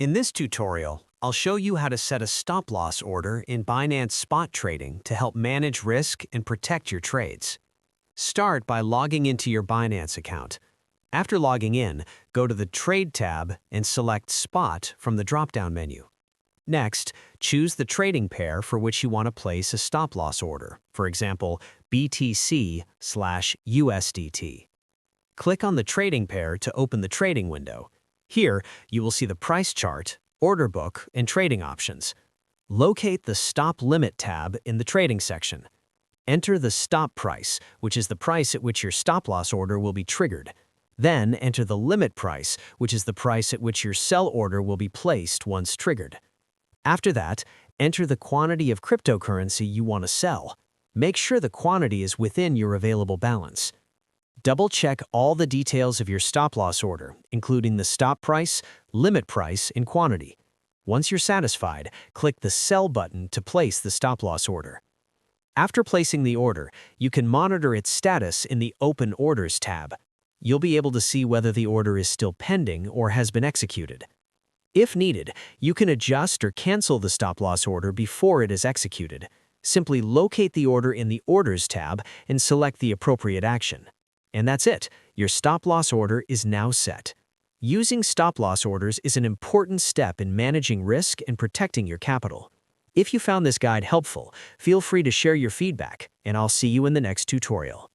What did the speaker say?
In this tutorial, I'll show you how to set a stop-loss order in Binance Spot Trading to help manage risk and protect your trades. Start by logging into your Binance account. After logging in, go to the Trade tab and select Spot from the drop-down menu. Next, choose the trading pair for which you want to place a stop-loss order, for example, BTC/USDT. Click on the trading pair to open the trading window. Here, you will see the price chart, order book, and trading options. Locate the Stop Limit tab in the trading section. Enter the stop price, which is the price at which your stop-loss order will be triggered. Then enter the limit price, which is the price at which your sell order will be placed once triggered. After that, enter the quantity of cryptocurrency you want to sell. Make sure the quantity is within your available balance. Double-check all the details of your stop-loss order, including the stop price, limit price, and quantity. Once you're satisfied, click the Sell button to place the stop-loss order. After placing the order, you can monitor its status in the Open Orders tab. You'll be able to see whether the order is still pending or has been executed. If needed, you can adjust or cancel the stop-loss order before it is executed. Simply locate the order in the Orders tab and select the appropriate action. And that's it. Your stop-loss order is now set. Using stop-loss orders is an important step in managing risk and protecting your capital. If you found this guide helpful, feel free to share your feedback, and I'll see you in the next tutorial.